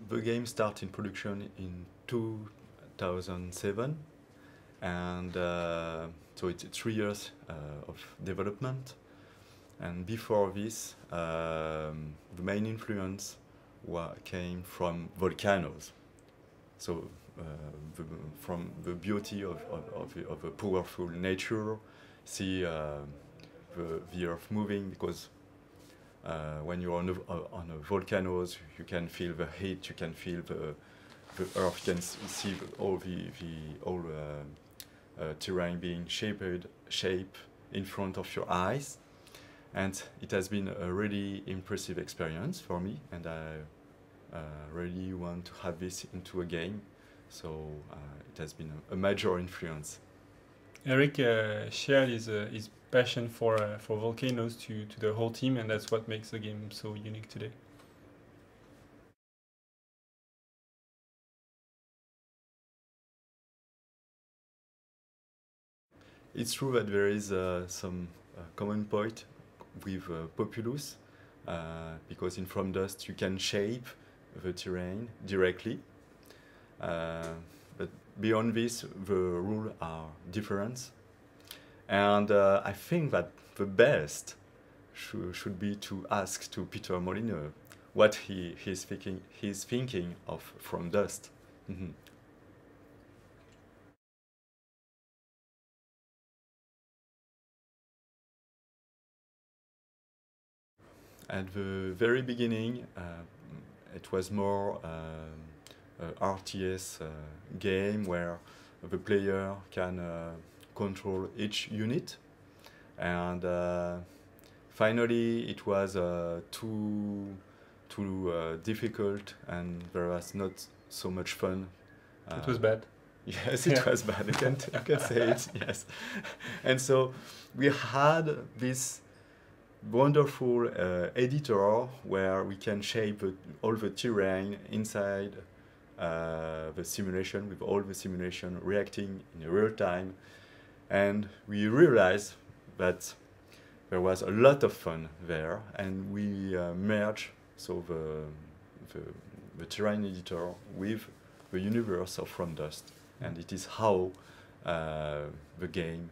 the game started in production in 2007, and so it's 3 years of development. And before this, the main influence came from volcanoes. So from the beauty of a powerful nature, see the earth moving, because when you're on a volcanoes, you can feel the heat, you can feel the earth, you can see all terrain being shaped in front of your eyes. And it has been a really impressive experience for me, and I really want to have this into a game. So it has been a major influence. Eric shared his passion for volcanoes to the whole team, and that's what makes the game so unique today. It's true that there is some common point with Populous, because in From Dust you can shape the terrain directly. But beyond this, the rules are different. And I think that the best should be to ask to Peter Molyneux what he's thinking of From Dust. Mm-hmm. At the very beginning, it was more a RTS game where the player can control each unit, and finally it was too difficult, and there was not so much fun. It was bad. Yes, it was bad. You can say it. Yes, and so we had this wonderful editor where we can shape all the terrain inside the simulation, with all the simulation reacting in real time, and we realized that there was a lot of fun there, and we merged so the terrain editor with the universe of From Dust, and it is how the game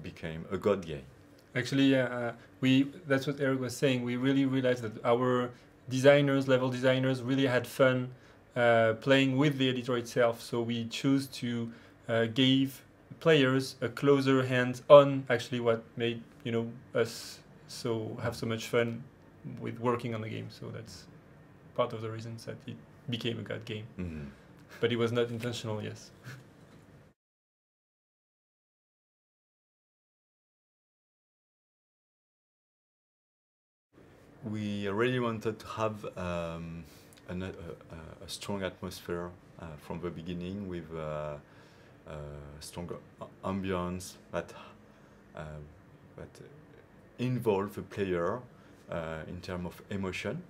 became a god game. Actually, that's what Eric was saying. We really realized that our designers, level designers, really had fun playing with the editor itself. So we choose to give players a closer hand on actually what made us have so much fun with working on the game. So that's part of the reasons that it became a god game. Mm-hmm. But it was not intentional, yes. We really wanted to have a strong atmosphere from the beginning, with strong ambience that involve the player in terms of emotion.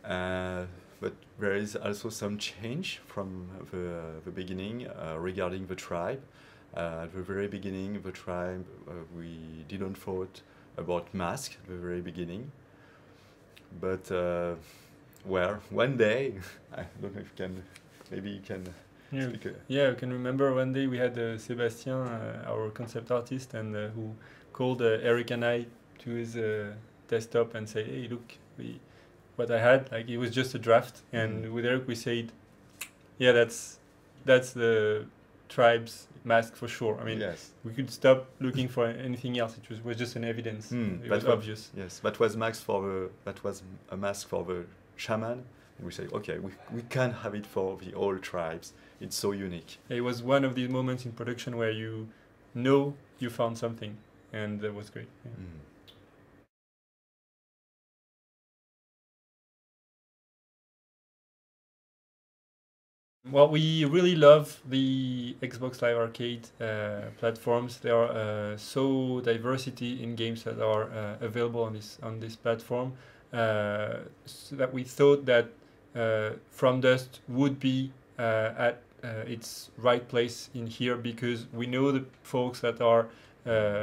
But there is also some change from the beginning regarding the tribe. At the very beginning, the tribe, we didn't thought about mask at the very beginning, but well, one day, I don't know if you can, maybe you can speak. Yeah, I can remember one day we had Sébastien, our concept artist, and who called Eric and I to his desktop and said, hey, look, what I had, like, it was just a draft, and with Eric we said, yeah, that's the tribe's mask for sure. I mean, yes. We could stop looking for anything else. It was just an evidence. It was obvious. Yes, that was a mask for the shaman. And we say, okay, we can have it for the all tribes. It's so unique. It was one of these moments in production where you know you found something, and that was great. Yeah. Well, we really love the Xbox Live Arcade platforms. There are so diversity in games that are available on this platform, so that we thought that From Dust would be at its right place in here, because we know the folks that are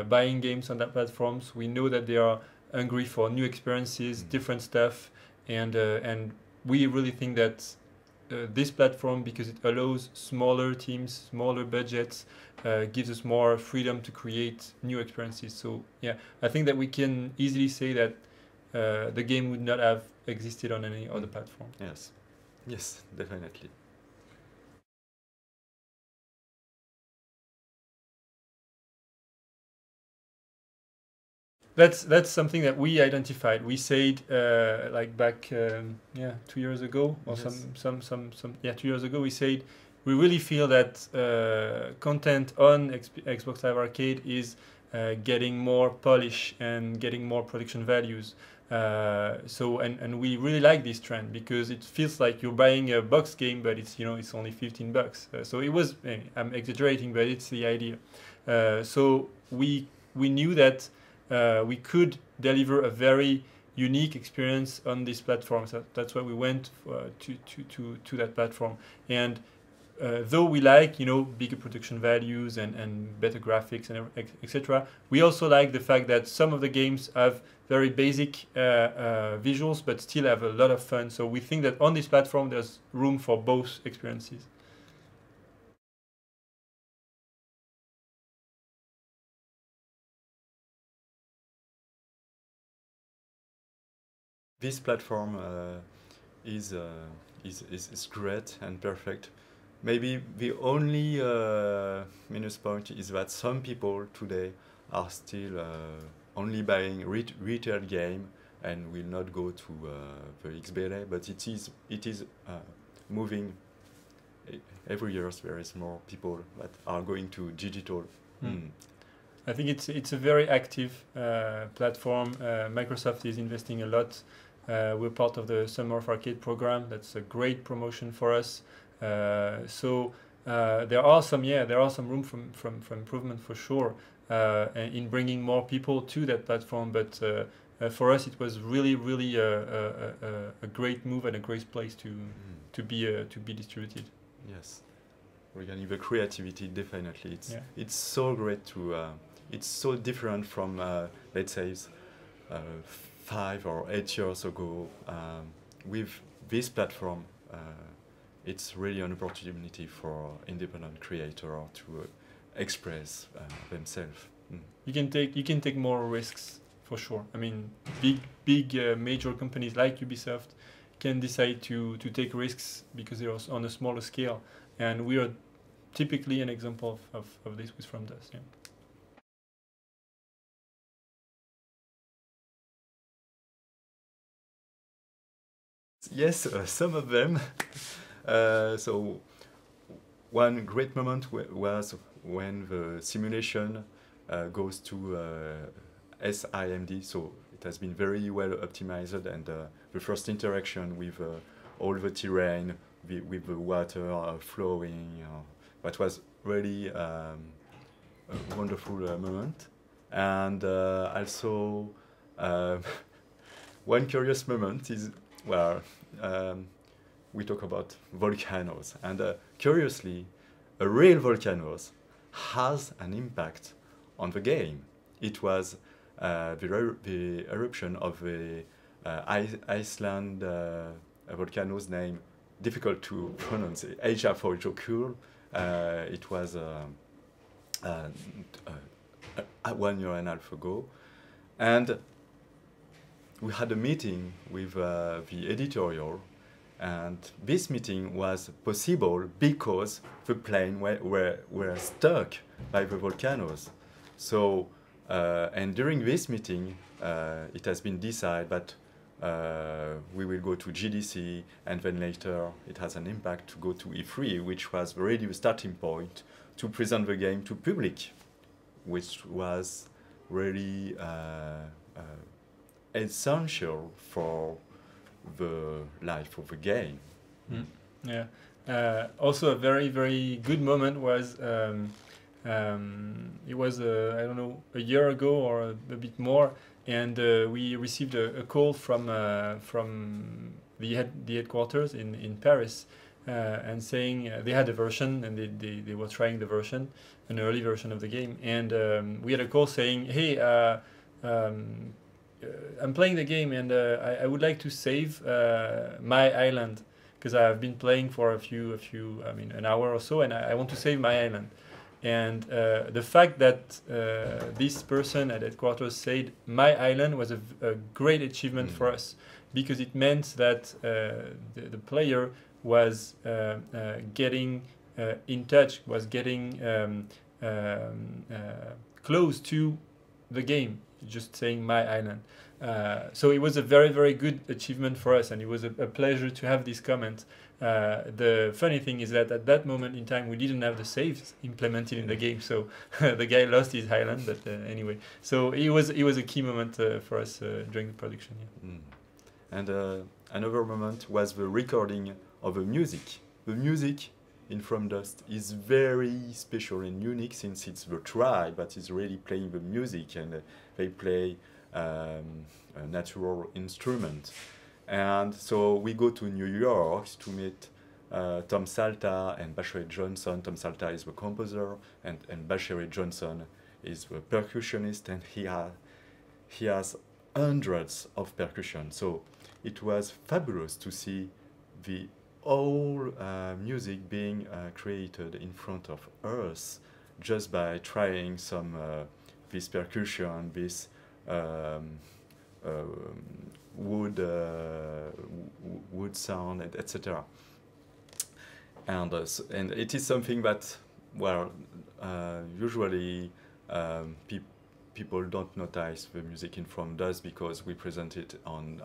buying games on that platforms. We know that they are hungry for new experiences, different stuff, and we really think that this platform, because it allows smaller teams, smaller budgets, gives us more freedom to create new experiences. So yeah, I think that we can easily say that the game would not have existed on any other platform. Yes, yes, definitely. That's something that we identified. We said like back 2 years ago or Yes. 2 years ago. We said we really feel that content on Xbox Live Arcade is getting more polish and getting more production values. And we really like this trend because it feels like you're buying a box game, but it's only $15. So it was, I'm exaggerating, but it's the idea. So we knew that we could deliver a very unique experience on this platform. So that's why we went to that platform. And though we like bigger production values and better graphics and etc., we also like the fact that some of the games have very basic visuals but still have a lot of fun. So we think that on this platform there's room for both experiences. This platform is great and perfect. Maybe the only minus point is that some people today are still only buying retail game and will not go to the XBLA, but it is moving. Every year there is more people that are going to digital. I think it's a very active platform. Microsoft is investing a lot. We're part of the Summer of Arcade program. That's a great promotion for us. So there are some room for improvement for sure in bringing more people to that platform. But for us, it was really a great move and a great place to be distributed. Yes, regarding the creativity, definitely, it's so great to. It's so different from let's say 5 or 8 years ago. With this platform, it's really an opportunity for independent creators to express themselves. You can take more risks for sure. I mean, big major companies like Ubisoft can decide to take risks because they're on a smaller scale, and we are typically an example of this with FromDust. Yeah. Yes, some of them. So one great moment was when the simulation goes to SIMD. So it has been very well optimized, and the first interaction with all the terrain, with the water flowing, that was really a wonderful moment. And also one curious moment is where we talk about volcanoes, and curiously, a real volcanoes has an impact on the game. It was the eruption of the Iceland volcano's name, difficult to pronounce, Eyjafjallajökull. It was 1 year and a half ago, and we had a meeting with the editorial, and this meeting was possible because the plane were stuck by the volcanoes. So, and during this meeting, it has been decided that we will go to GDC, and then later it has an impact to go to E3, which was already the starting point to present the game to public, which was really essential for the life of the game. Yeah. Also, a very good moment was it was I don't know, a year ago or a bit more, and we received a call from the headquarters in Paris, and saying they had a version, and they were trying the version, an early version of the game, and we had a call saying, hey, I'm playing the game and I would like to save my island because I've been playing for I mean, an hour or so, and I want to save my island. And the fact that this person at headquarters said my island was a great achievement for us, because it meant that the player was getting in touch, was getting close to the game, just saying my island. So it was a very, very good achievement for us, and it was a pleasure to have this comment. The funny thing is that at that moment in time, we didn't have the saves implemented in the game, so the guy lost his island. But anyway, so it was a key moment for us during the production. Yeah. And another moment was the recording of the music. The music in From Dust is very special and unique, since it's the tribe that is really playing the music, and they play a natural instrument. And so we go to New York to meet Tom Salta and Bachelet Johnson. Tom Salta is the composer, and Bachelet Johnson is the percussionist, and he has hundreds of percussion. So it was fabulous to see the whole music being created in front of us, just by trying some this percussion, this wood sound, etc. And and it is something that, well, usually people don't notice the music in From Dust, because we present it on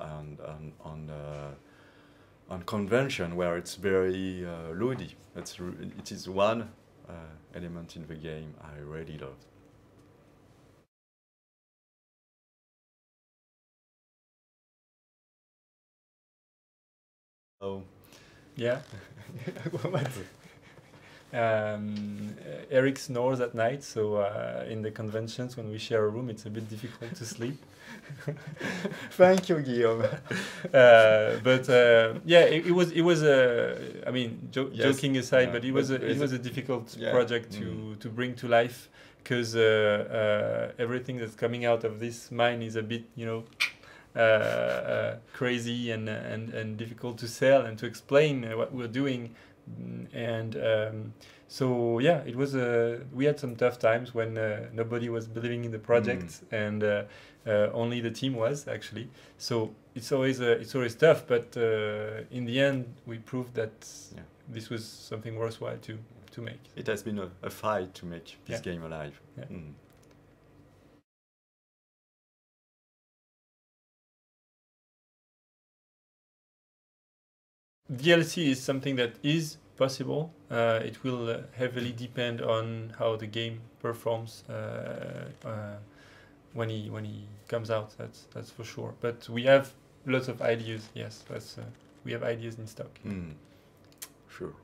convention, where it's very loody. It is one element in the game I really love. Oh, Yeah. Eric snores at night, so in the conventions when we share a room, it's a bit difficult to sleep. thank you, Guillaume. But yeah, it was I mean, Yes, joking aside, yeah, but it but was a difficult yeah, project to bring to life, because everything that's coming out of this mine is a bit, you know, crazy and difficult to sell and to explain what we're doing. And so yeah, it was we had some tough times when nobody was believing in the project, and only the team was, actually. So it's always tough, but in the end we proved that this was something worthwhile to make. It has been a fight to make this Yeah. game alive. Yeah. DLC is something that is possible. It will heavily depend on how the game performs when he comes out. That's for sure. But we have lots of ideas. Yes, we have ideas in stock. Sure.